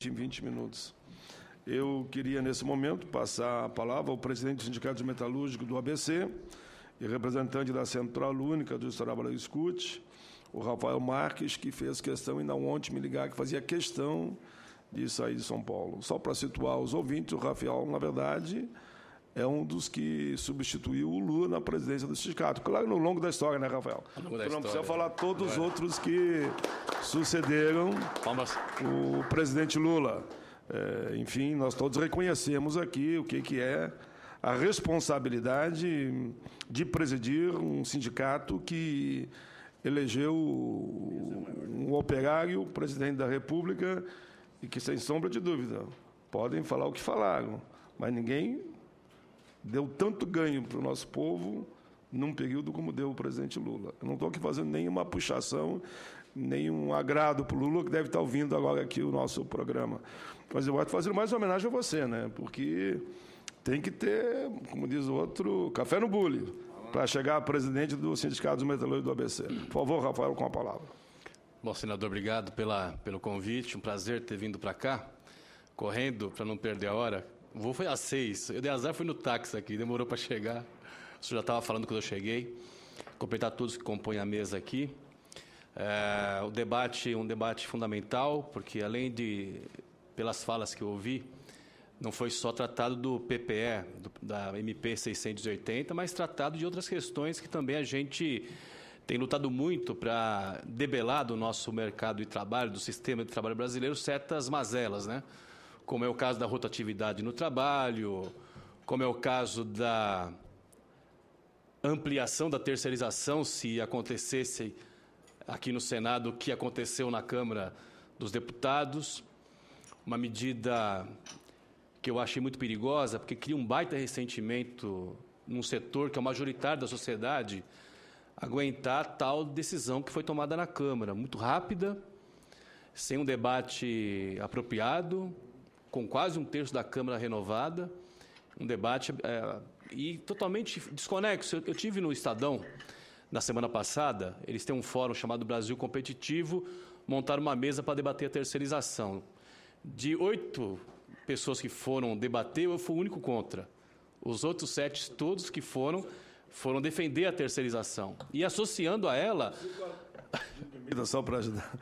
em 20 minutos. Eu queria, nesse momento, passar a palavra ao presidente do Sindicato Metalúrgico do ABC e representante da Central Única dos Trabalhadores Escute, o Rafael Marques, que fez questão, ainda ontem, me ligar, que fazia questão de sair de São Paulo. Só para situar os ouvintes, o Rafael, na verdade, é um dos que substituiu o Lula na presidência do sindicato. Claro, no longo da história, né, Rafael? Não precisa falar todos os outros que sucederam o presidente Lula. Enfim, nós todos reconhecemos aqui o que é a responsabilidade de presidir um sindicato que elegeu um operário presidente da República e que, sem sombra de dúvida, podem falar o que falaram, mas ninguém deu tanto ganho para o nosso povo num período como deu o presidente Lula. Eu não estou aqui fazendo nenhuma puxação, nenhum agrado para o Lula, que deve estar ouvindo agora aqui o nosso programa. Mas eu vou fazer mais uma homenagem a você, né? Porque tem que ter, como diz o outro, café no bule, para chegar a presidente do Sindicato dos Metalúrgicos do ABC. Por favor, Rafael, com a palavra. Bom, senador, obrigado pelo convite. Um prazer ter vindo para cá, correndo, para não perder a hora. O voo foi às 6. Eu dei azar, fui no táxi aqui, demorou para chegar. O senhor já estava falando quando eu cheguei. Cumprimentar todos que compõem a mesa aqui. O debate é um debate fundamental, porque além de, pelas falas que eu ouvi, não foi só tratado do PPE, da MP 680, mas tratado de outras questões que também a gente tem lutado muito para debelar do nosso mercado de trabalho, do sistema de trabalho brasileiro, certas mazelas, né? Como é o caso da rotatividade no trabalho, como é o caso da ampliação da terceirização, se acontecesse aqui no Senado o que aconteceu na Câmara dos Deputados, uma medida que eu achei muito perigosa, porque cria um baita ressentimento num setor que é o majoritário da sociedade, aguentar tal decisão que foi tomada na Câmara, muito rápida, sem um debate apropriado, com quase um terço da Câmara renovada, um debate e totalmente desconexo. Eu tive no Estadão, na semana passada, eles têm um fórum chamado Brasil Competitivo, montaram uma mesa para debater a terceirização. De 8 pessoas que foram debater, eu fui o único contra. Os outros 7, todos que foram defender a terceirização. E associando a ela... Só para ajudar.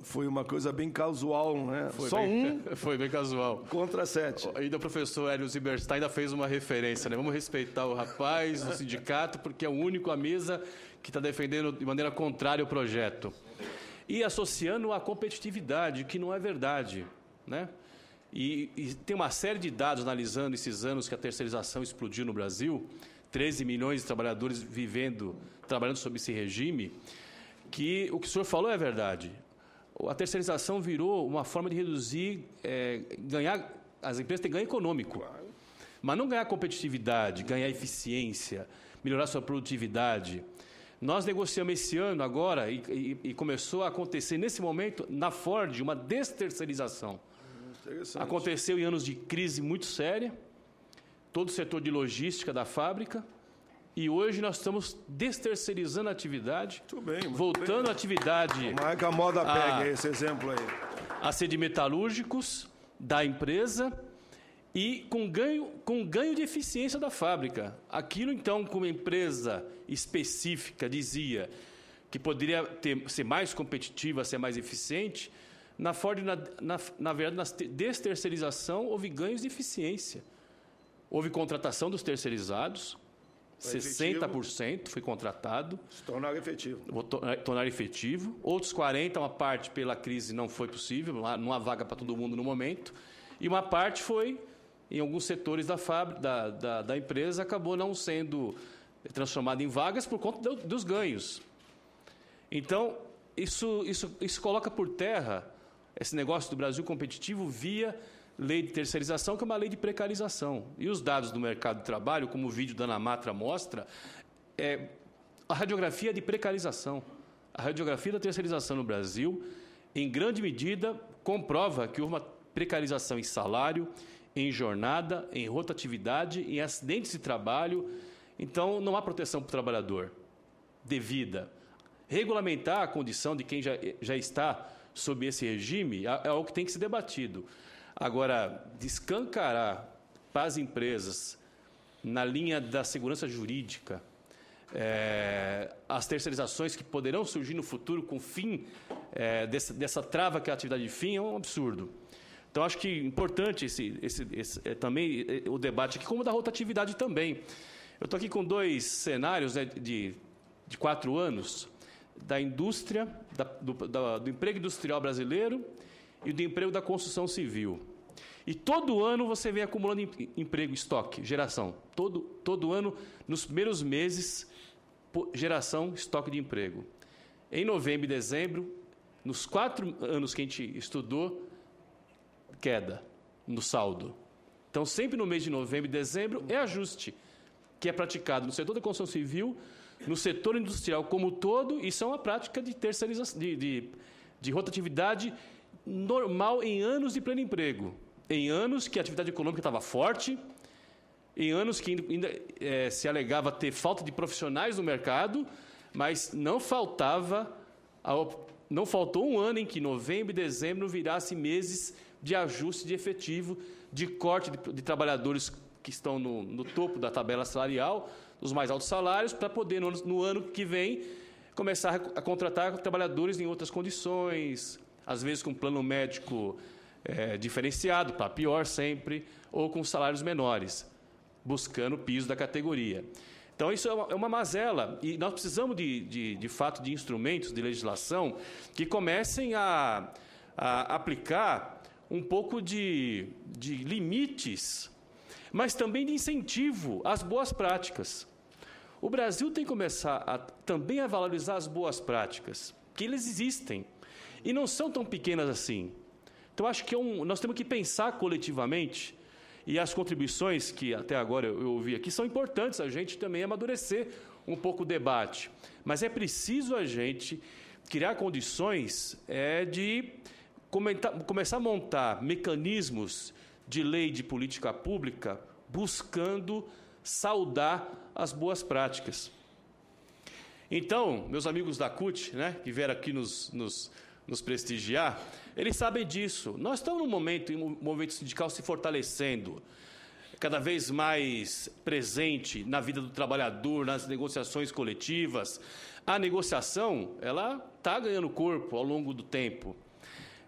Foi uma coisa bem casual, né? Foi bem casual. Contra 7. Ainda o professor Hélio Zimmerstein ainda fez uma referência, né? Vamos respeitar o rapaz, o sindicato, porque é o único à mesa que está defendendo de maneira contrária o projeto. E associando a competitividade, que não é verdade, né? E tem uma série de dados analisando esses anos que a terceirização explodiu no Brasil, 13 milhões de trabalhadores trabalhando sob esse regime, que o que o senhor falou é verdade. A terceirização virou uma forma de reduzir, as empresas têm ganho econômico, mas não ganhar competitividade, ganhar eficiência, melhorar sua produtividade. Nós negociamos esse ano agora e começou a acontecer nesse momento, na Ford, uma desterceirização. Aconteceu em anos de crise muito séria, todo o setor de logística da fábrica, e hoje nós estamos desterceirizando a atividade, voltando a atividade... Como é que a moda pega esse exemplo aí? A ser de metalúrgicos da empresa e com ganho de eficiência da fábrica. Aquilo, então, como empresa específica dizia que poderia ser mais competitiva, ser mais eficiente, na Ford, na verdade, na desterceirização, houve ganhos de eficiência. Houve contratação dos terceirizados, 60% foi contratado. Se tornar efetivo. Tornar efetivo. Outros 40%, uma parte pela crise não foi possível, não há vaga para todo mundo no momento. E uma parte foi, em alguns setores da empresa, acabou não sendo transformada em vagas por conta dos ganhos. Então, isso coloca por terra esse negócio do Brasil competitivo via lei de terceirização, que é uma lei de precarização. E os dados do mercado de trabalho, como o vídeo da Ana Matra mostra, a radiografia de precarização. A radiografia da terceirização no Brasil, em grande medida, comprova que houve uma precarização em salário, em jornada, em rotatividade, em acidentes de trabalho. Então, não há proteção para o trabalhador devida. Regulamentar a condição de quem já está sob esse regime, é algo que tem que ser debatido. Agora, descancarar para as empresas, na linha da segurança jurídica, as terceirizações que poderão surgir no futuro com o fim dessa trava que é a atividade de fim, é um absurdo. Então, acho que é importante também o debate aqui, como da rotatividade também. Eu estou aqui com 2 cenários, né, de 4 anos, da indústria, do emprego industrial brasileiro e do emprego da construção civil. E todo ano você vem acumulando emprego, estoque, geração. Todo ano, nos primeiros meses, geração, estoque de emprego. Em novembro e dezembro, nos 4 anos que a gente estudou, queda no saldo. Então, sempre no mês de novembro e dezembro, é ajuste que é praticado no setor da construção civil, no setor industrial como um todo, isso é uma prática de terceirização, de rotatividade normal em anos de pleno emprego. Em anos que a atividade econômica estava forte, em anos que ainda se alegava ter falta de profissionais no mercado, mas não faltou um ano em que novembro e dezembro virassem meses de ajuste de efetivo, de corte de trabalhadores que estão no topo da tabela salarial, os mais altos salários, para poder, no ano que vem, começar a contratar trabalhadores em outras condições, às vezes com plano médico diferenciado, para pior sempre, ou com salários menores, buscando o piso da categoria. Então, isso é uma mazela, e nós precisamos, de fato, de instrumentos de legislação que comecem a aplicar um pouco de limites, mas também de incentivo às boas práticas. O Brasil tem que começar também a valorizar as boas práticas, que eles existem, e não são tão pequenas assim. Então, acho que nós temos que pensar coletivamente, e as contribuições que até agora eu ouvi aqui são importantes, a gente também amadurecer um pouco o debate. Mas é preciso a gente criar condições de começar a montar mecanismos de lei de política pública buscando saudar as boas práticas. Então, meus amigos da CUT, né, que vieram aqui nos prestigiar, eles sabem disso. Nós estamos num momento, em um movimento sindical se fortalecendo, cada vez mais presente na vida do trabalhador, nas negociações coletivas. A negociação, ela está ganhando corpo ao longo do tempo.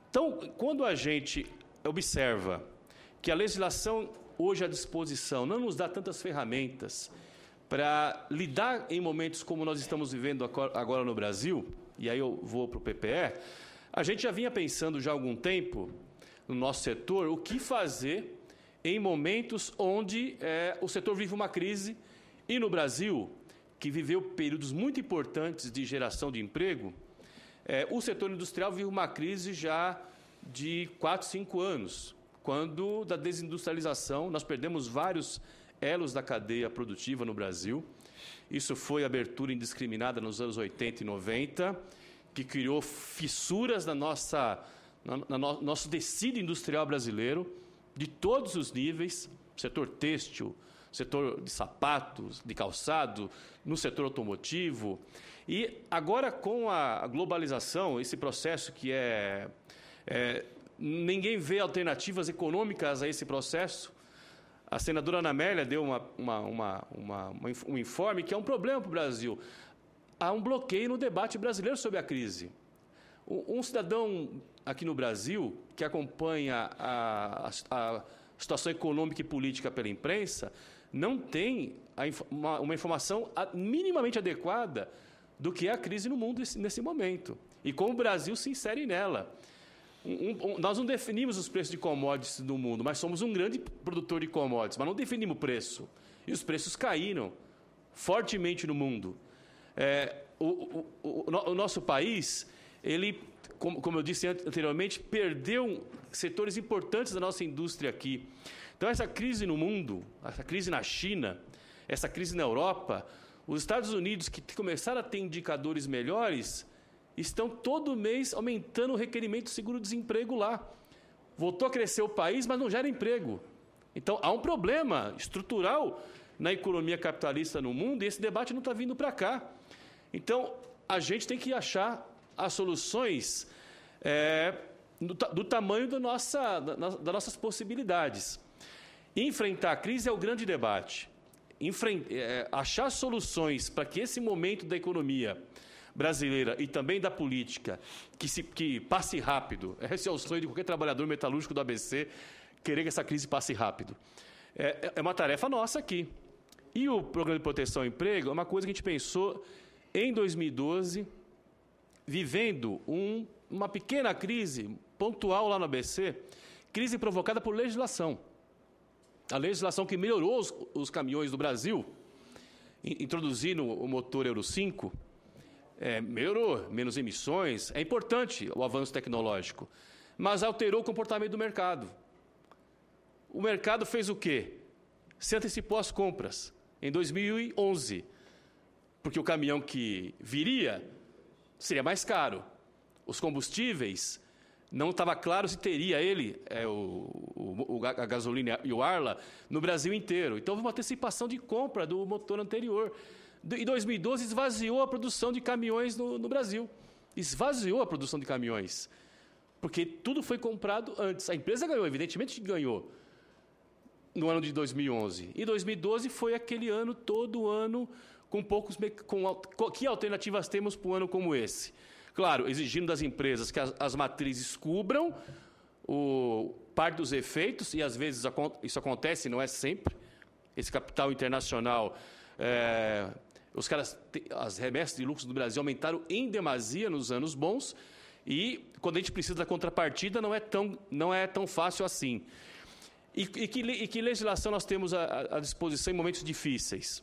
Então, quando a gente observa que a legislação hoje à disposição não nos dá tantas ferramentas para lidar em momentos como nós estamos vivendo agora no Brasil, e aí eu vou para o PPE, a gente já vinha pensando já há algum tempo, no nosso setor, o que fazer em momentos onde o setor vive uma crise, e no Brasil, que viveu períodos muito importantes de geração de emprego, o setor industrial vive uma crise já de 4, 5 anos, quando da desindustrialização nós perdemos vários elos da cadeia produtiva no Brasil. Isso foi abertura indiscriminada nos anos 80 e 90, que criou fissuras no nosso tecido industrial brasileiro, de todos os níveis, setor têxtil, setor de sapatos, de calçado, no setor automotivo. E agora, com a globalização, esse processo que ninguém vê alternativas econômicas a esse processo. A senadora Ana Amélia deu um informe que é um problema para o Brasil. Há um bloqueio no debate brasileiro sobre a crise. Um cidadão aqui no Brasil, que acompanha a situação econômica e política pela imprensa, não tem uma informação minimamente adequada do que é a crise no mundo nesse momento. E como o Brasil se insere nela. Nós não definimos os preços de commodities do mundo, mas somos um grande produtor de commodities, mas não definimos o preço. E os preços caíram fortemente no mundo. O nosso país, ele, como eu disse anteriormente, perdeu setores importantes da nossa indústria aqui. Então, essa crise no mundo, essa crise na China, essa crise na Europa, os Estados Unidos, que começaram a ter indicadores melhores, estão todo mês aumentando o requerimento de seguro-desemprego lá. Voltou a crescer o país, mas não gera emprego. Então, há um problema estrutural na economia capitalista no mundo e esse debate não está vindo para cá. Então, a gente tem que achar as soluções do tamanho das nossas possibilidades. Enfrentar a crise é o grande debate. Achar soluções para que esse momento da economia brasileira e também da política que passe rápido. Esse é o sonho de qualquer trabalhador metalúrgico do ABC, querer que essa crise passe rápido. É uma tarefa nossa aqui. E o Programa de Proteção ao Emprego é uma coisa que a gente pensou em 2012, vivendo uma pequena crise pontual lá no ABC, crise provocada por legislação. A legislação que melhorou os caminhões do Brasil, introduzindo o motor Euro 5, melhorou, menos emissões, é importante o avanço tecnológico, mas alterou o comportamento do mercado. O mercado fez o quê? Se antecipou às compras em 2011, porque o caminhão que viria seria mais caro. Os combustíveis, não estava claro se teria a gasolina e o Arla no Brasil inteiro. Então, houve uma antecipação de compra do motor anterior. Em 2012, esvaziou a produção de caminhões no Brasil. Esvaziou a produção de caminhões. Porque tudo foi comprado antes. A empresa ganhou, evidentemente que ganhou, no ano de 2011. E 2012 foi aquele ano, todo ano, que alternativas temos para um ano como esse? Claro, exigindo das empresas que as matrizes cubram parte dos efeitos, e às vezes isso acontece, não é sempre. Esse capital internacional, as remessas de lucros do Brasil aumentaram em demasia nos anos bons, e quando a gente precisa da contrapartida, não é tão fácil assim. E que legislação nós temos à disposição em momentos difíceis?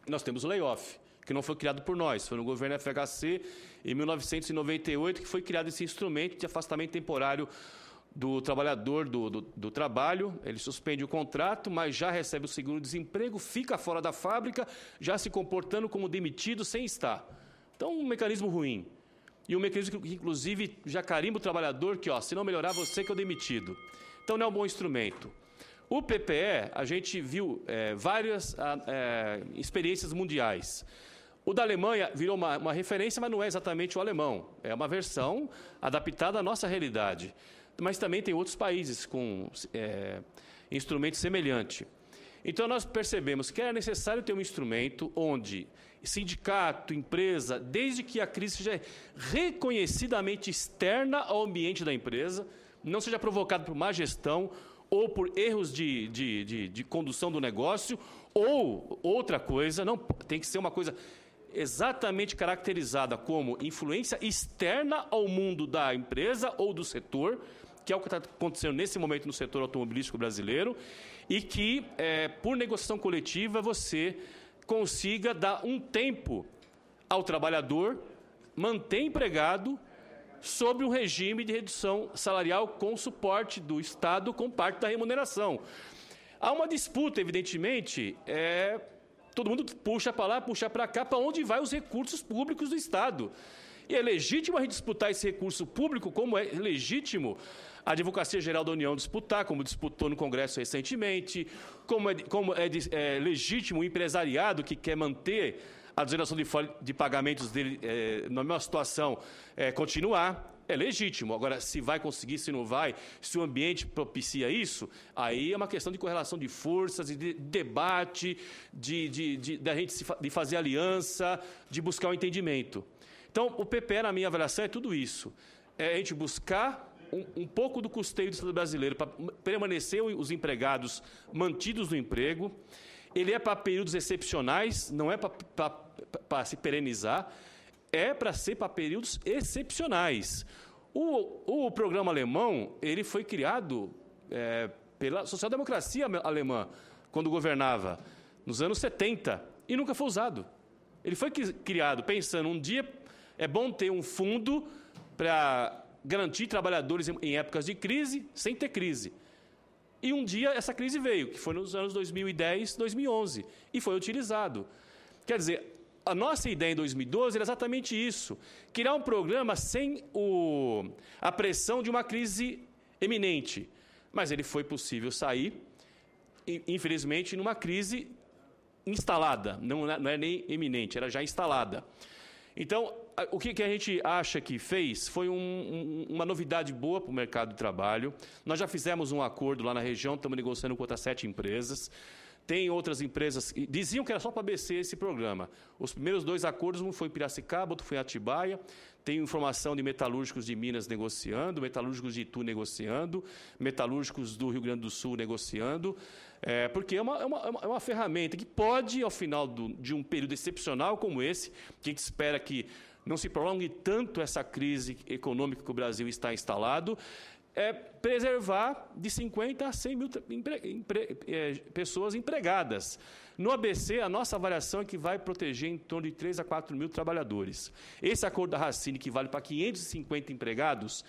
Nós temos o layoff, que não foi criado por nós, foi no governo FHC, em 1998, que foi criado esse instrumento de afastamento temporário do trabalhador do trabalho. Ele suspende o contrato, mas já recebe o seguro-desemprego, fica fora da fábrica, já se comportando como demitido sem estar. Então, um mecanismo ruim. E um mecanismo que, inclusive, já carimba o trabalhador que, se não melhorar, você que é o demitido. Então, não é um bom instrumento. O PPE, a gente viu várias experiências mundiais. O da Alemanha virou uma referência, mas não é exatamente o alemão. É uma versão adaptada à nossa realidade. Mas também tem outros países com instrumentos semelhantes. Então, nós percebemos que era necessário ter um instrumento onde sindicato, empresa, desde que a crise seja reconhecidamente externa ao ambiente da empresa, não seja provocada por má gestão ou por erros de condução do negócio, ou outra coisa, não tem que ser uma coisa exatamente caracterizada como influência externa ao mundo da empresa ou do setor, que é o que está acontecendo nesse momento no setor automobilístico brasileiro, e que, por negociação coletiva, você consiga dar um tempo ao trabalhador, manter empregado, sobre um regime de redução salarial com suporte do Estado, com parte da remuneração. Há uma disputa, evidentemente, todo mundo puxa para lá, puxa para cá, para onde vai os recursos públicos do Estado. E é legítimo a gente disputar esse recurso público, como é legítimo a Advocacia Geral da União disputar, como disputou no Congresso recentemente, como é legítimo o empresariado que quer manter a desoneração de pagamentos dele na mesma situação continuar, é legítimo. Agora, se vai conseguir, se não vai, se o ambiente propicia isso, aí é uma questão de correlação de forças, de debate, de fazer aliança, de buscar o entendimento. Então, o PPE, na minha avaliação, é tudo isso. É a gente buscar um pouco do custeio do Estado brasileiro para permanecer os empregados mantidos no emprego. Ele é para períodos excepcionais, não é para se perenizar, é para ser para períodos excepcionais. O programa alemão, ele foi criado pela social-democracia alemã, quando governava, nos anos 70, e nunca foi usado. Ele foi criado pensando, um dia é bom ter um fundo para garantir trabalhadores em épocas de crise, sem ter crise. E um dia essa crise veio, que foi nos anos 2010, 2011, e foi utilizado. Quer dizer, a nossa ideia em 2012 era exatamente isso, criar um programa sem a pressão de uma crise eminente. Mas ele foi possível sair, infelizmente, numa crise instalada, não é nem eminente, era já instalada. Então, o que a gente acha que fez foi uma novidade boa para o mercado de trabalho. Nós já fizemos um acordo lá na região, estamos negociando com outras 7 empresas. Tem outras empresas que diziam que era só para ABC esse programa. Os primeiros 2 acordos, um foi em Piracicaba, outro foi em Atibaia. Tem informação de metalúrgicos de Minas negociando, metalúrgicos de Itu negociando, metalúrgicos do Rio Grande do Sul negociando, porque é uma ferramenta que pode, ao final de um período excepcional como esse, que a gente espera que não se prolongue tanto essa crise econômica que o Brasil está instalado, preservar de 50 a 100 mil pessoas empregadas. No ABC, a nossa avaliação é que vai proteger em torno de 3 a 4 mil trabalhadores. Esse acordo da Racine, que vale para 550 empregados,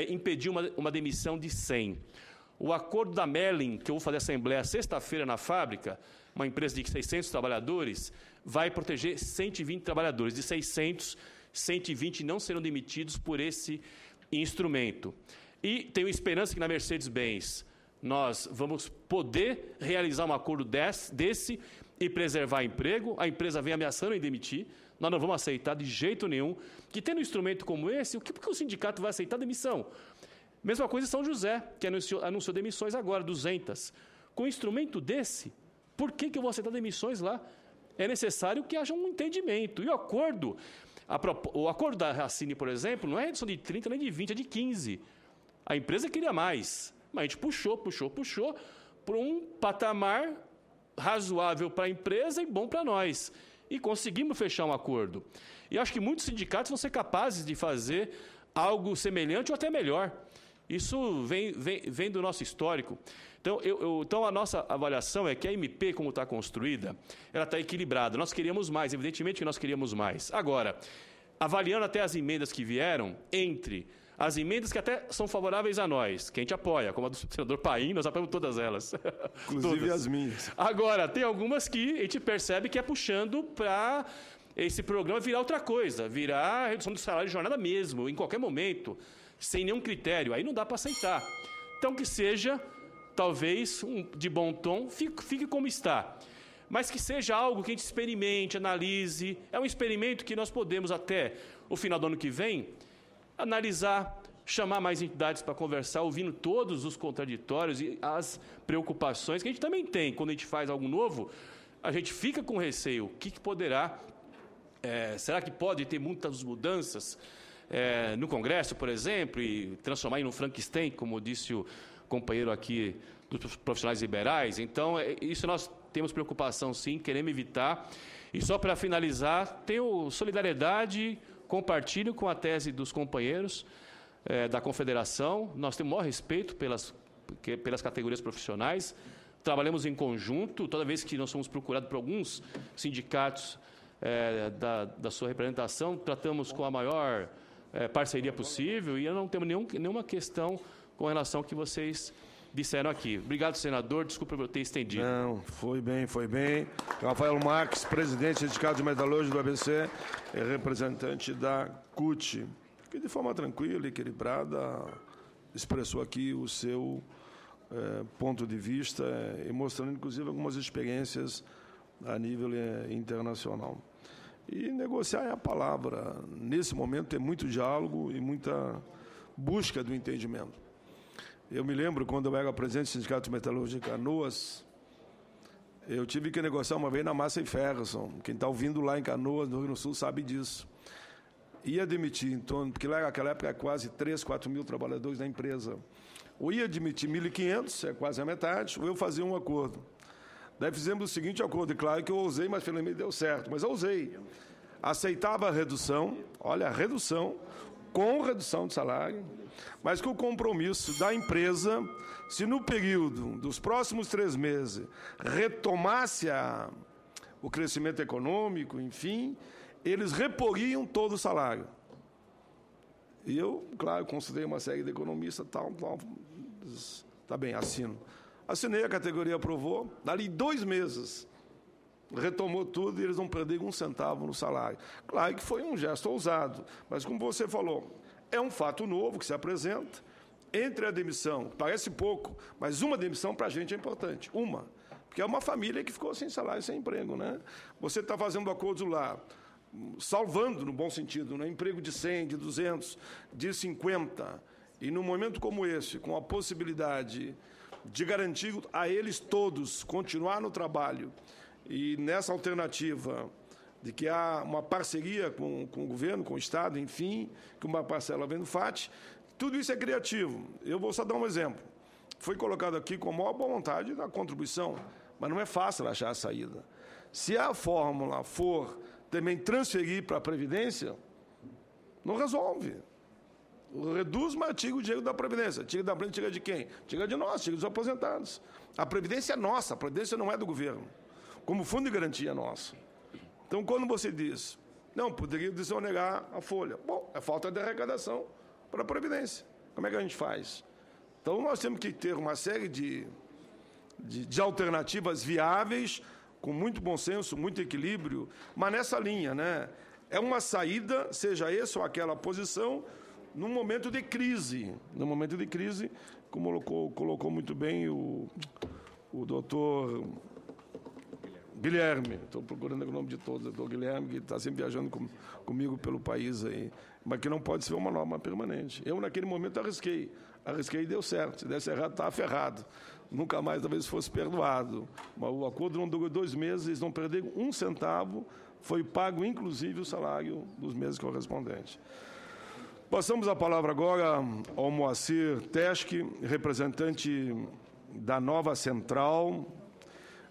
impediu uma demissão de 100. O acordo da Merlin, que eu vou fazer assembleia sexta-feira na fábrica, uma empresa de 600 trabalhadores, vai proteger 120 trabalhadores. De 600, 120 não serão demitidos por esse instrumento. E tenho esperança que na Mercedes-Benz nós vamos poder realizar um acordo desse e preservar emprego. A empresa vem ameaçando em demitir. Nós não vamos aceitar de jeito nenhum. Que tendo um instrumento como esse, por que o sindicato vai aceitar demissão? Mesma coisa em São José, que anunciou demissões agora, 200. Com um instrumento desse, por que eu vou aceitar demissões lá? É necessário que haja um entendimento. E o acordo da Racine, por exemplo, não é redução de 30 nem de 20, é de 15. A empresa queria mais, mas a gente puxou por um patamar razoável para a empresa e bom para nós. E conseguimos fechar um acordo. E acho que muitos sindicatos vão ser capazes de fazer algo semelhante ou até melhor. Isso vem do nosso histórico. Então, a nossa avaliação é que a MP, como está construída, ela está equilibrada. Nós queríamos mais, evidentemente que nós queríamos mais. Agora, avaliando até as emendas que vieram, entre as emendas que até são favoráveis a nós, que a gente apoia, como a do senador Paim, nós apoiamos todas elas. Inclusive todas. As minhas. Agora, tem algumas que a gente percebe que é puxando para esse programa virar outra coisa, virar redução do salário de jornada mesmo, em qualquer momento, sem nenhum critério. Aí não dá para aceitar. Então, que seja, talvez, de bom tom, fique como está. Mas que seja algo que a gente experimente, analise. É um experimento que nós podemos, até o final do ano que vem, analisar, chamar mais entidades para conversar, ouvindo todos os contraditórios e as preocupações que a gente também tem. Quando a gente faz algo novo, a gente fica com receio. O que poderá... será que pode ter muitas mudanças no Congresso, por exemplo, e transformar em um Frankenstein, como disse o companheiro aqui dos profissionais liberais? Então, isso nós temos preocupação, sim, queremos evitar. E só para finalizar, tenho solidariedade, compartilho com a tese dos companheiros da Confederação. Nós temos o maior respeito pelas categorias profissionais. Trabalhamos em conjunto. Toda vez que nós somos procurados por alguns sindicatos da sua representação, tratamos com a maior parceria possível e eu não tenho nenhuma questão com relação ao que vocês disseram aqui. Obrigado, senador. Desculpa por eu ter estendido. Não, foi bem. Rafael Marques, presidente do Sindicato de Metalúrgicos do ABC, é representante da CUT, que de forma tranquila e equilibrada expressou aqui o seu ponto de vista e mostrando, inclusive, algumas experiências a nível internacional. E negociar é a palavra. Nesse momento, tem muito diálogo e muita busca do entendimento. Eu me lembro, quando eu era presidente do Sindicato de Metalúrgica de Canoas, eu tive que negociar uma vez na Massa e Ferguson. Quem está ouvindo lá em Canoas, no Rio Grande do Sul, sabe disso. Ia demitir em torno, porque lá naquela época quase 3, 4 mil trabalhadores da empresa. Ou ia demitir 1.500, é quase a metade, ou eu fazia um acordo. Daí fizemos o seguinte acordo, e claro que eu ousei, mas felizmente deu certo, mas eu ousei. Aceitava a redução, olha, a redução, com redução de salário, mas com o compromisso da empresa, se no período dos próximos 3 meses retomasse o crescimento econômico, enfim, eles reporiam todo o salário. E eu, claro, consultei uma série de economistas, tal, tá bem, assino. Assinei, a categoria aprovou, dali 2 meses, retomou tudo e eles não perderam 1 centavo no salário. Claro que foi um gesto ousado, mas como você falou, é um fato novo que se apresenta. Entre a demissão, parece pouco, mas uma demissão para a gente é importante, uma. Porque é uma família que ficou sem salário, sem emprego, né? Você está fazendo acordo lá, salvando, no bom sentido, né? Emprego de 100, de 200, de 50. E num momento como esse, com a possibilidade de garantir a eles todos continuar no trabalho, e nessa alternativa de que há uma parceria com o governo, com o Estado, enfim, que uma parcela vem do FAT, tudo isso é criativo. Eu vou só dar um exemplo. Foi colocado aqui com a maior boa vontade da contribuição, mas não é fácil achar a saída. Se a fórmula for também transferir para a Previdência, não resolve. Reduz, mas tira o dinheiro da Previdência. Tira da Previdência, tira de quem? Tira de nós, tira dos aposentados. A Previdência é nossa, a Previdência não é do governo. Como fundo de garantia é nosso. Então, quando você diz, não, poderia desonerar a folha. Bom, é falta de arrecadação para a Previdência. Como é que a gente faz? Então, nós temos que ter uma série de alternativas viáveis, com muito bom senso, muito equilíbrio, mas nessa linha, né? É uma saída, seja essa ou aquela posição, num momento de crise. No momento de crise, como colocou muito bem o doutor Guilherme, estou procurando o nome de todos, doutor Guilherme, que está sempre viajando comigo pelo país aí, mas que não pode ser uma norma permanente. Eu, naquele momento, arrisquei e deu certo. Se desse errado, estava ferrado. Nunca mais, talvez, fosse perdoado. Mas o acordo não durou 2 meses, eles não perderam 1 centavo, foi pago, inclusive, o salário dos meses correspondentes. Passamos a palavra agora ao Moacir Teschke, representante da nova central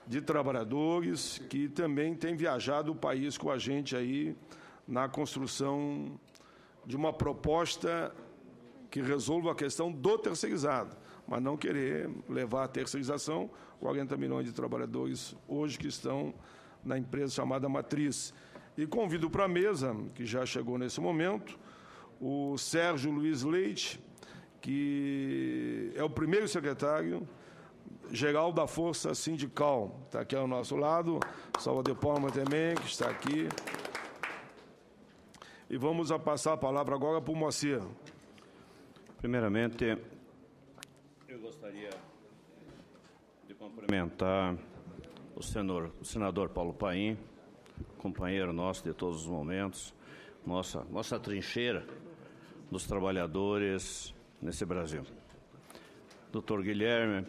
de trabalhadores, que também tem viajado o país com a gente aí na construção de uma proposta que resolva a questão do terceirizado, mas não querer levar a terceirização 40 milhões de trabalhadores hoje que estão na empresa chamada Matriz. E convido para a mesa, que já chegou nesse momento, o Sérgio Luiz Leite, que é o primeiro secretário-geral da Força Sindical. Está aqui ao nosso lado, Salva de Palma também, que está aqui. E vamos passar a palavra agora para o Moacir. Primeiramente, eu gostaria de cumprimentar o senador Paulo Paim, companheiro nosso de todos os momentos, nossa trincheira dos trabalhadores nesse Brasil. Doutor Guilherme,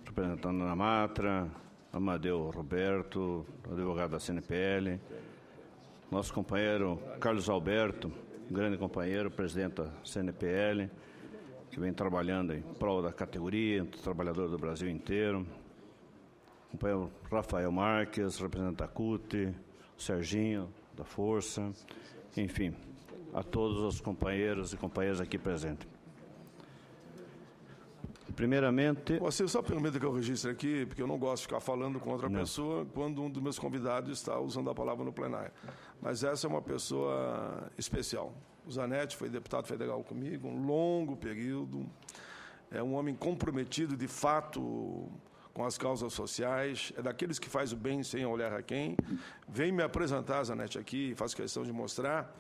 representando a Matra, Amadeu Roberto, advogado da CNPL, nosso companheiro Carlos Alberto, grande companheiro, presidente da CNPL, que vem trabalhando em prol da categoria, trabalhador do Brasil inteiro. O companheiro Rafael Marques, representante da CUT, o Serginho, da Força, enfim, a todos os companheiros e companheiras aqui presentes. Primeiramente... Você só permita que eu registre aqui, porque eu não gosto de ficar falando com outra pessoa quando um dos meus convidados está usando a palavra no plenário. Mas essa é uma pessoa especial. O Zanetti foi deputado federal comigo, um longo período. É um homem comprometido, de fato, com as causas sociais. É daqueles que faz o bem sem olhar a quem. Vem me apresentar, Zanetti, aqui, faço questão de mostrar.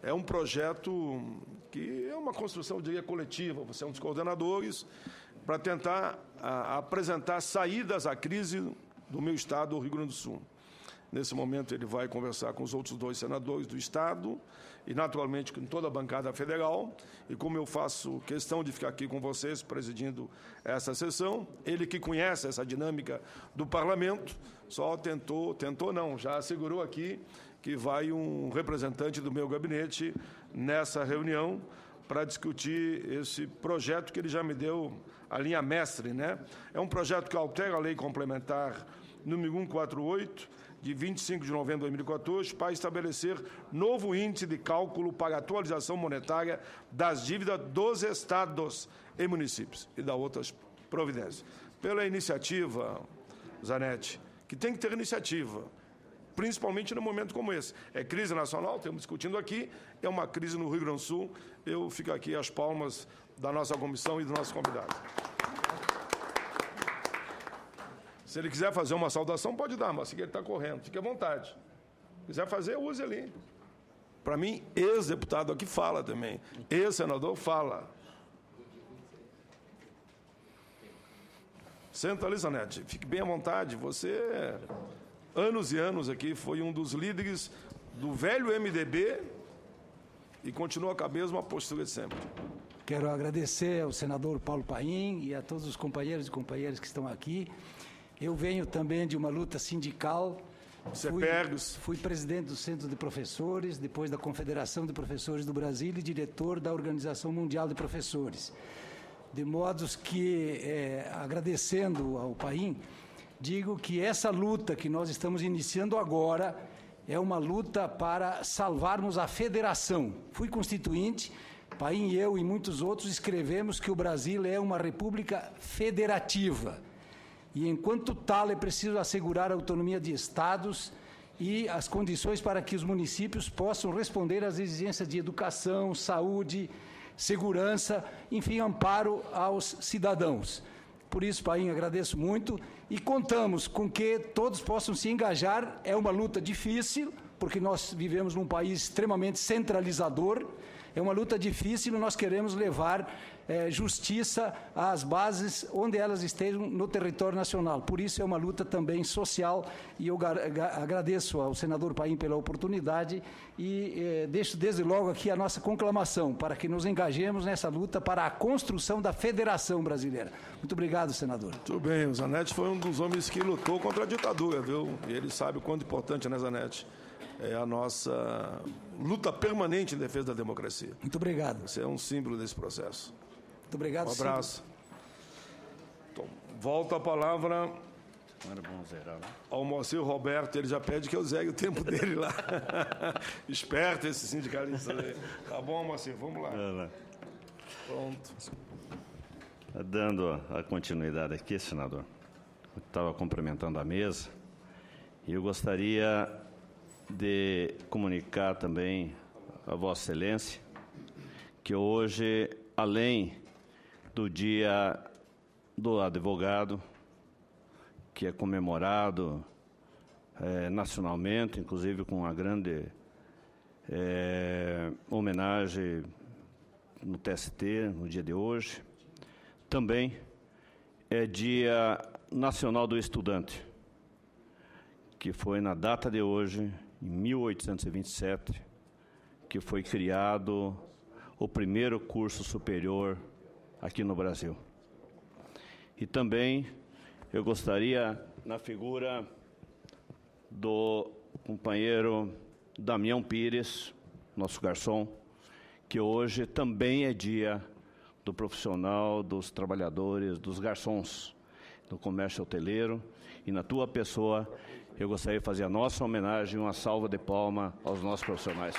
É um projeto que é uma construção, eu diria, coletiva. Você é um dos coordenadores, para tentar apresentar saídas à crise do meu estado, o Rio Grande do Sul. Nesse momento, ele vai conversar com os outros 2 senadores do estado e, naturalmente, com toda a bancada federal. E como eu faço questão de ficar aqui com vocês, presidindo essa sessão, ele que conhece essa dinâmica do parlamento, só já assegurou aqui que vai um representante do meu gabinete nessa reunião para discutir esse projeto que ele já me deu a linha mestre, né? É um projeto que altera a lei complementar número 148, de 25 de novembro de 2014, para estabelecer novo índice de cálculo para atualização monetária das dívidas dos estados e municípios e da outras providências. Pela iniciativa, Zanetti, que tem que ter iniciativa, principalmente num momento como esse. É crise nacional, estamos discutindo aqui, é uma crise no Rio Grande do Sul. Eu fico aqui às palmas da nossa comissão e do nosso convidado. Se ele quiser fazer uma saudação, pode dar, mas se ele está correndo, fique à vontade. Se quiser fazer, use ali. Para mim, ex-deputado aqui fala também. Ex-senador fala. Senta ali, Zanetti. Fique bem à vontade. Você, anos e anos aqui, foi um dos líderes do velho MDB e continua com a mesma postura de sempre. Quero agradecer ao senador Paulo Paim e a todos os companheiros e companheiras que estão aqui. Eu venho também de uma luta sindical. Fui presidente do Centro de Professores, depois da Confederação de Professores do Brasil e diretor da Organização Mundial de Professores. De modos que, agradecendo ao Paim, digo que essa luta que nós estamos iniciando agora é uma luta para salvarmos a federação. Fui constituinte, Paim, eu e muitos outros escrevemos que o Brasil é uma república federativa. E, enquanto tal, é preciso assegurar a autonomia de estados e as condições para que os municípios possam responder às exigências de educação, saúde, segurança, enfim, amparo aos cidadãos. Por isso, Paim, agradeço muito e contamos com que todos possam se engajar. É uma luta difícil, porque nós vivemos num país extremamente centralizador. É uma luta difícil e nós queremos levar justiça às bases onde elas estejam no território nacional. Por isso é uma luta também social e eu agradeço ao senador Paim pela oportunidade e deixo desde logo aqui a nossa conclamação para que nos engajemos nessa luta para a construção da Federação Brasileira. Muito obrigado, senador. Muito bem, o Zanetti foi um dos homens que lutou contra a ditadura, viu? E ele sabe o quanto importante, né, Zanetti? É a nossa luta permanente em defesa da democracia. Muito obrigado. Você é um símbolo desse processo. Muito obrigado. Um abraço. Então, volta a palavra ao Moacir Roberto. Ele já pede que eu zegue o tempo dele lá. Esperto esse sindicalista aí. Tá bom, Moacir, vamos lá. Pronto. Dando a continuidade aqui, senador, eu estava cumprimentando a mesa e eu gostaria de comunicar também a Vossa Excelência que hoje, além do Dia do Advogado, que é comemorado nacionalmente, inclusive com uma grande homenagem no TST, no dia de hoje, também é Dia Nacional do Estudante, que foi na data de hoje, em 1827, que foi criado o primeiro curso superior aqui no Brasil. E também eu gostaria, na figura do companheiro Damião Pires, nosso garçom, que hoje também é dia do profissional, dos trabalhadores, dos garçons do comércio hoteleiro, e na tua pessoa eu gostaria de fazer a nossa homenagem e uma salva de palmas aos nossos profissionais.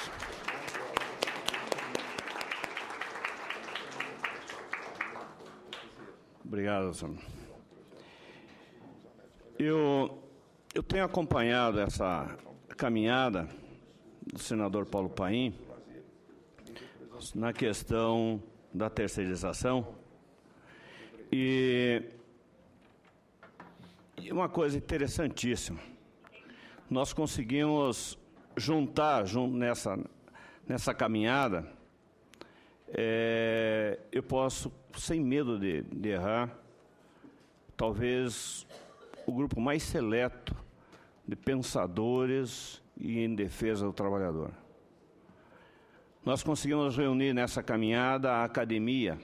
Obrigado, senhor. Eu tenho acompanhado essa caminhada do senador Paulo Paim na questão da terceirização e uma coisa interessantíssima. Nós conseguimos juntar nessa caminhada, eu posso, sem medo de errar, talvez o grupo mais seleto de pensadores e em defesa do trabalhador. Nós conseguimos reunir nessa caminhada a academia,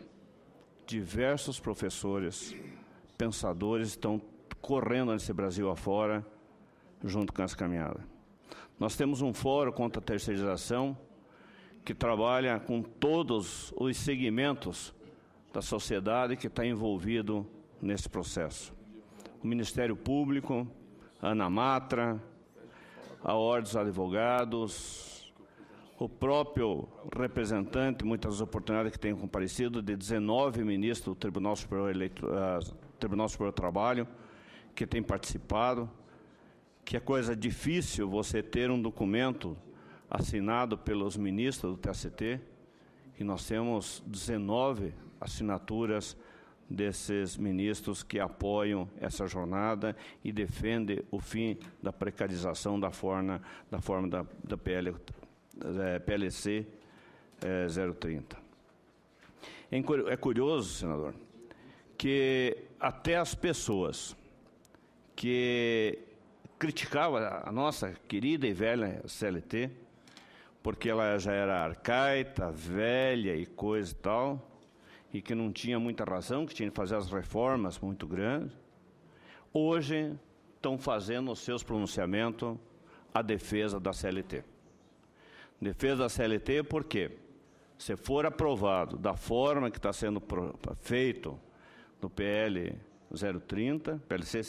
diversos professores, pensadores estão correndo nesse Brasil afora, junto com essa caminhada. Nós temos um fórum contra a terceirização que trabalha com todos os segmentos da sociedade que está envolvido nesse processo. O Ministério Público, a ANAMATRA, a Ordem dos Advogados, o próprio representante, muitas oportunidades que tem comparecido, de 19 ministros do Tribunal Superior do Trabalho, que tem participado, que é coisa difícil você ter um documento assinado pelos ministros do TST, e nós temos 19 assinaturas desses ministros que apoiam essa jornada e defendem o fim da precarização da forma da PLC 030. É curioso, senador, que até as pessoas que criticava a nossa querida e velha CLT, porque ela já era arcaica, velha e coisa e tal, e que não tinha muita razão, que tinha que fazer as reformas muito grandes. Hoje estão fazendo os seus pronunciamentos a defesa da CLT. Defesa da CLT porque, se for aprovado da forma que está sendo feito no PL 030, PLC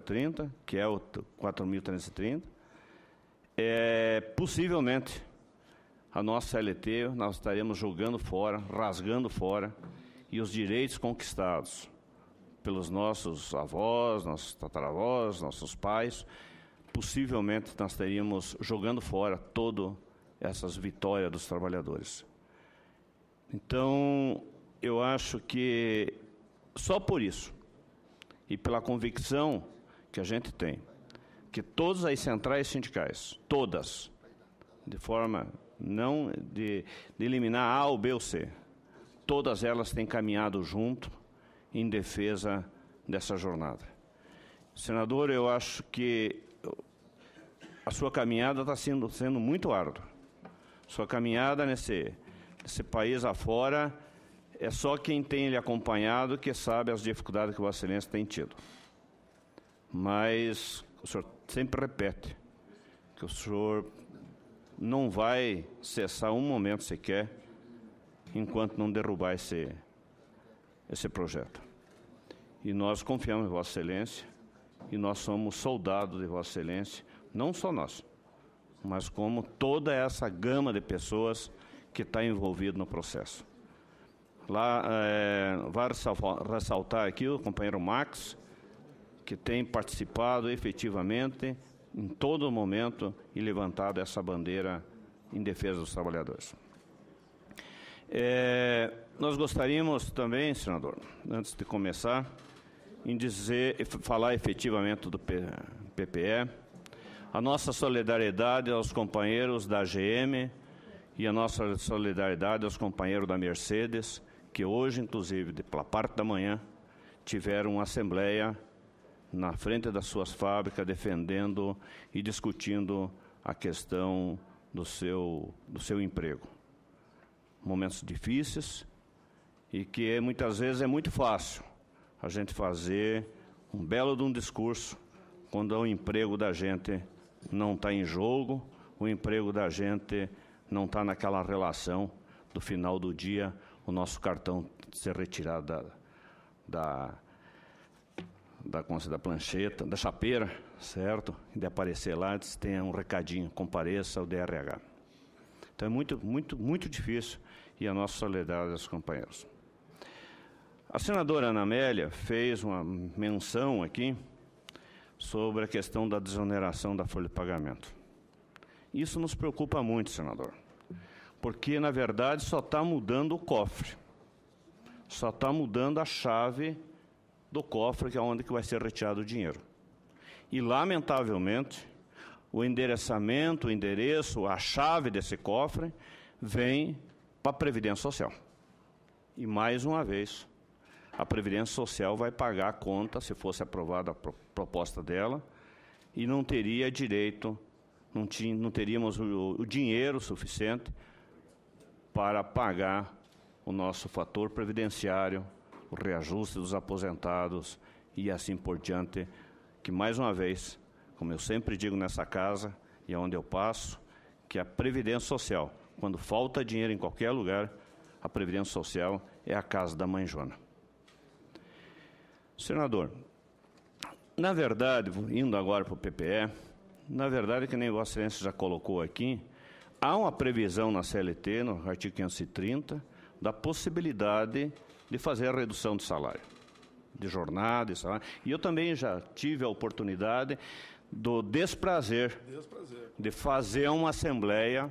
030, que é o 4.330, possivelmente a nossa CLT nós estaremos jogando fora, rasgando fora, e os direitos conquistados pelos nossos avós, nossos tataravós, nossos pais, possivelmente nós estaríamos jogando fora todas essas vitórias dos trabalhadores. Então, eu acho que só por isso, e pela convicção que a gente tem, que todas as centrais sindicais, todas, de forma não de eliminar A ou B ou C, todas elas têm caminhado junto em defesa dessa jornada. Senador, eu acho que a sua caminhada está sendo muito árdua. Sua caminhada nesse país afora, é só quem tem lhe acompanhado que sabe as dificuldades que Vossa Excelência tem tido. Mas o senhor sempre repete que o senhor não vai cessar um momento sequer enquanto não derrubar esse projeto. E nós confiamos em Vossa Excelência, e nós somos soldados de Vossa Excelência, não só nós, mas como toda essa gama de pessoas que está envolvida no processo. Lá, vai ressaltar aqui o companheiro Max, que tem participado efetivamente em todo momento e levantado essa bandeira em defesa dos trabalhadores. Nós gostaríamos também, senador, antes de começar, em falar efetivamente do PPE, a nossa solidariedade aos companheiros da GM e a nossa solidariedade aos companheiros da Mercedes, que hoje, inclusive, pela parte da manhã, tiveram uma assembleia na frente das suas fábricas, defendendo e discutindo a questão do seu emprego. Momentos difíceis e que muitas vezes é muito fácil a gente fazer um belo de um discurso quando o emprego da gente não está em jogo, o emprego da gente não está naquela relação do final do dia, o nosso cartão ser retirado da plancheta, da chapeira, certo? E de aparecer lá, tem um recadinho, compareça ao DRH. Então é muito difícil, e a nossa solidariedade aos companheiros. A senadora Ana Amélia fez uma menção aqui sobre a questão da desoneração da folha de pagamento. Isso nos preocupa muito, senador, porque, na verdade, só está mudando o cofre, só está mudando a chave do cofre, que é onde que vai ser retirado o dinheiro. E, lamentavelmente, o endereçamento, o endereço, a chave desse cofre vem para a Previdência Social. E, mais uma vez, a Previdência Social vai pagar a conta, se fosse aprovada a proposta dela, e não teria direito, não teríamos o dinheiro suficiente para pagar o nosso fator previdenciário, o reajuste dos aposentados e assim por diante, que, mais uma vez, como eu sempre digo nessa casa e onde eu passo, que a Previdência Social, quando falta dinheiro em qualquer lugar, a Previdência Social é a casa da mãe Joana. Senador, na verdade, indo agora para o PPE, na verdade, que nem Vossa Excelência já colocou aqui, há uma previsão na CLT, no artigo 530, da possibilidade de fazer a redução de salário, de jornada, de salário. E eu também já tive a oportunidade do desprazer de fazer uma assembleia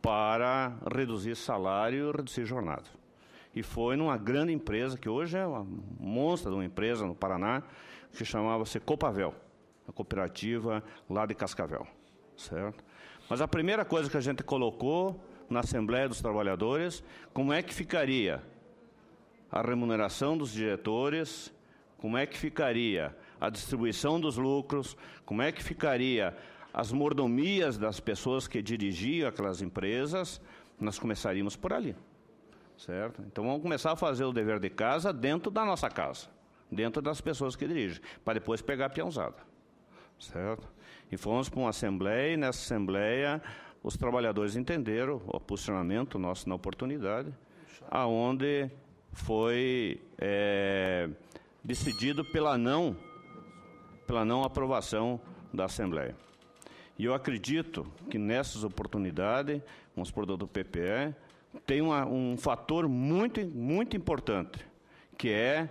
para reduzir salário e reduzir jornada. E foi numa grande empresa, que hoje é uma monstra de uma empresa no Paraná, que chamava-se Copavel, a cooperativa lá de Cascavel, certo? Mas a primeira coisa que a gente colocou na Assembleia dos Trabalhadores, como é que ficaria a remuneração dos diretores, como é que ficaria a distribuição dos lucros, como é que ficaria as mordomias das pessoas que dirigiam aquelas empresas, nós começaríamos por ali, certo? Então, vamos começar a fazer o dever de casa dentro da nossa casa, dentro das pessoas que dirigem, para depois pegar a peãozada, certo? E fomos para uma assembleia, e nessa assembleia os trabalhadores entenderam o posicionamento nosso na oportunidade, aonde foi decidido pela não aprovação da Assembleia. E eu acredito que nessas oportunidades, vamos supor do PPE, tem um fator muito importante, que é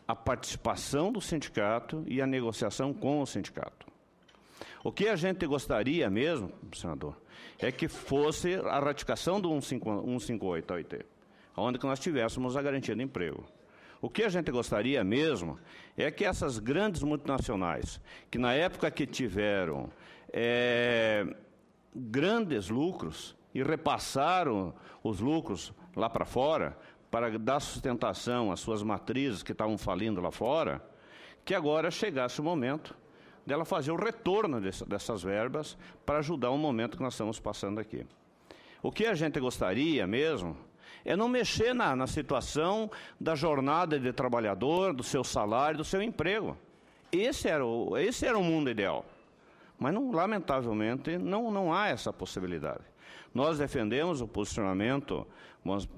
a participação do sindicato e a negociação com o sindicato. O que a gente gostaria mesmo, senador, é que fosse a ratificação do 158 da OIT, onde que nós tivéssemos a garantia de emprego. O que a gente gostaria mesmo é que essas grandes multinacionais, que na época que tiveram grandes lucros e repassaram os lucros lá para fora, para dar sustentação às suas matrizes que estavam falindo lá fora, que agora chegasse o momento dela fazer o retorno dessas verbas para ajudar o momento que nós estamos passando aqui. O que a gente gostaria mesmo é não mexer na situação da jornada de trabalhador, do seu salário, do seu emprego. Esse era o mundo ideal. Mas, lamentavelmente, não há essa possibilidade. Nós defendemos o posicionamento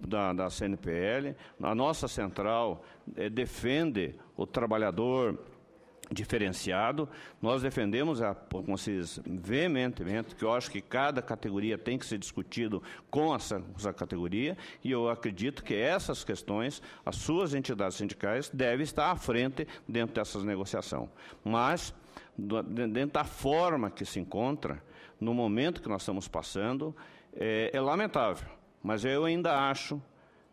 da CNPL, a nossa central defende o trabalhador diferenciado, nós defendemos veementemente, que eu acho que cada categoria tem que ser discutido com essa categoria, e eu acredito que essas questões, as suas entidades sindicais, devem estar à frente dentro dessas negociações. Mas, dentro da forma que se encontra, no momento que nós estamos passando, é lamentável, mas eu ainda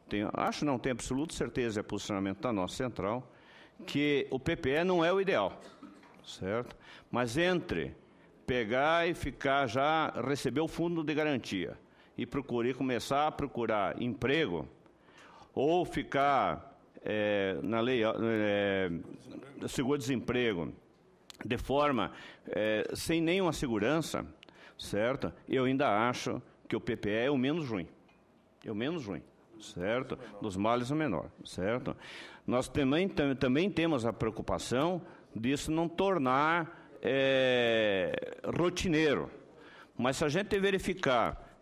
tenho absoluta certeza, é posicionamento da nossa central, que o PPE não é o ideal, certo? Mas entre pegar e receber o fundo de garantia e começar a procurar emprego, ou ficar na lei seguro-desemprego de forma sem nenhuma segurança, certo? Eu ainda acho que o PPE é o menos ruim. Certo? Dos males o menor, certo? Nós também temos a preocupação disso não tornar rotineiro. Mas se a gente verificar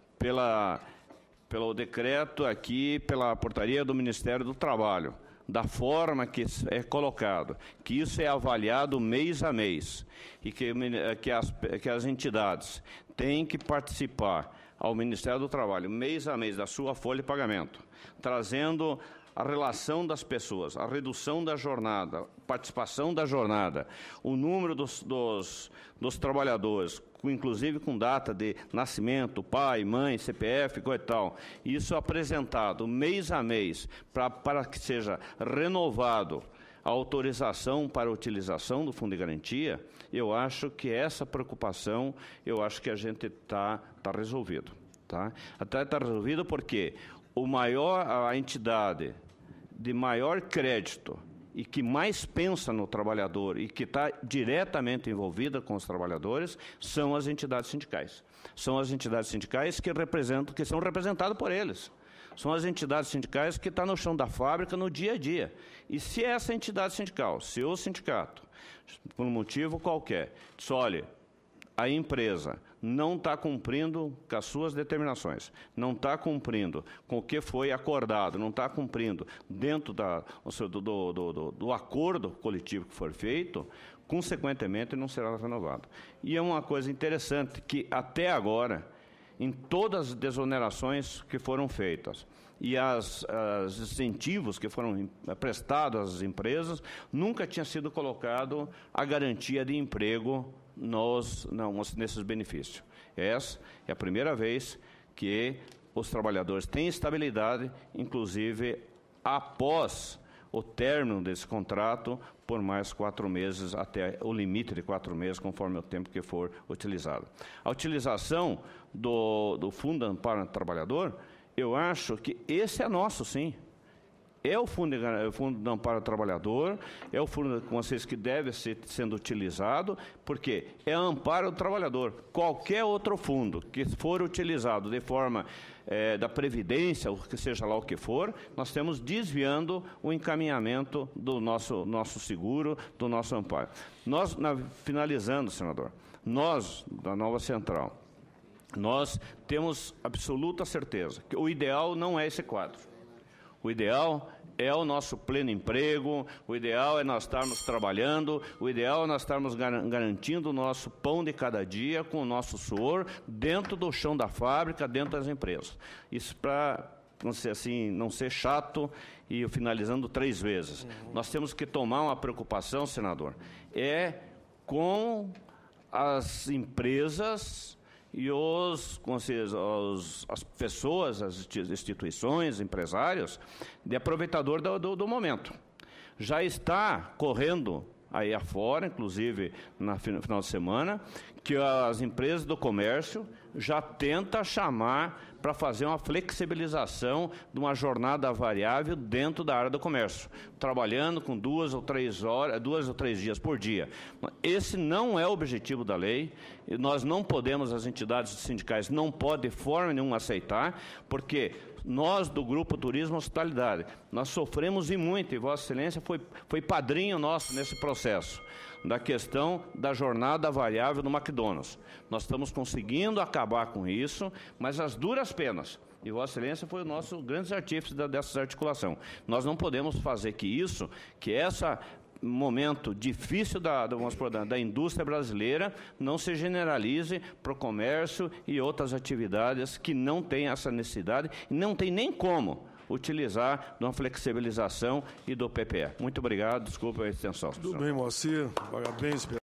pelo decreto aqui, pela portaria do Ministério do Trabalho, da forma que é colocado, que isso é avaliado mês a mês, e que as entidades têm que participar ao Ministério do Trabalho, mês a mês, da sua folha de pagamento, trazendo a relação das pessoas, a redução da jornada, participação da jornada, o número dos trabalhadores, inclusive com data de nascimento, pai, mãe, CPF, coisa e tal. Isso apresentado mês a mês, para que seja renovado a autorização para a utilização do Fundo de Garantia, eu acho que essa preocupação, eu acho que a gente está resolvido. Tá? Até está resolvido porque a entidade de maior crédito e que mais pensa no trabalhador e que está diretamente envolvida com os trabalhadores são as entidades sindicais. São as entidades sindicais que são representadas por eles. São as entidades sindicais que estão no chão da fábrica no dia a dia. E se essa entidade sindical, se o sindicato, por um motivo qualquer, diz, olha, a empresa não está cumprindo com as suas determinações, não está cumprindo com o que foi acordado, não está cumprindo dentro do acordo coletivo que for feito, consequentemente não será renovado. E é uma coisa interessante que até agora, em todas as desonerações que foram feitas e os incentivos que foram prestados às empresas, nunca tinha sido colocado a garantia de emprego nesses benefícios. Essa é a primeira vez que os trabalhadores têm estabilidade, inclusive após o término desse contrato, por mais 4 meses, até o limite de 4 meses, conforme o tempo que for utilizado. A utilização do Fundo Amparo ao Trabalhador, eu acho que esse é nosso, sim. é o fundo de amparo ao trabalhador, é o fundo com vocês que deve ser sendo utilizado, porque é amparo ao trabalhador. Qualquer outro fundo que for utilizado de forma da Previdência, ou que seja lá o que for, nós estamos desviando o encaminhamento do nosso seguro, do nosso amparo. Finalizando, senador, nós, da Nova Central, nós temos absoluta certeza que o ideal não é esse quadro. O ideal é o nosso pleno emprego, o ideal é nós estarmos trabalhando, o ideal é nós estarmos garantindo o nosso pão de cada dia com o nosso suor dentro do chão da fábrica, dentro das empresas. Isso para não ser chato e finalizando 3 vezes. Nós temos que tomar uma preocupação, senador, com as empresas e as pessoas, as instituições, empresários, de aproveitador do momento. Já está correndo aí afora, inclusive no final de semana, que as empresas do comércio já tentam chamar para fazer uma flexibilização de uma jornada variável dentro da área do comércio, trabalhando com 2 ou 3 dias por dia. Esse não é o objetivo da lei, e nós não podemos, as entidades sindicais não podem de forma nenhuma aceitar, porque nós do Grupo Turismo Hospitalidade, nós sofremos e muito, e Vossa Excelência foi padrinho nosso nesse processo, da questão da jornada variável do McDonald's. Nós estamos conseguindo acabar com isso, mas as duras penas, e Vossa Excelência foi o nosso grande artífice dessa articulação. Nós não podemos fazer que esse momento difícil da indústria brasileira não se generalize para o comércio e outras atividades que não têm essa necessidade e não tem nem como utilizar de uma flexibilização e do PPE. Muito obrigado, desculpa a extensão. Tudo bem, Moacir. Parabéns.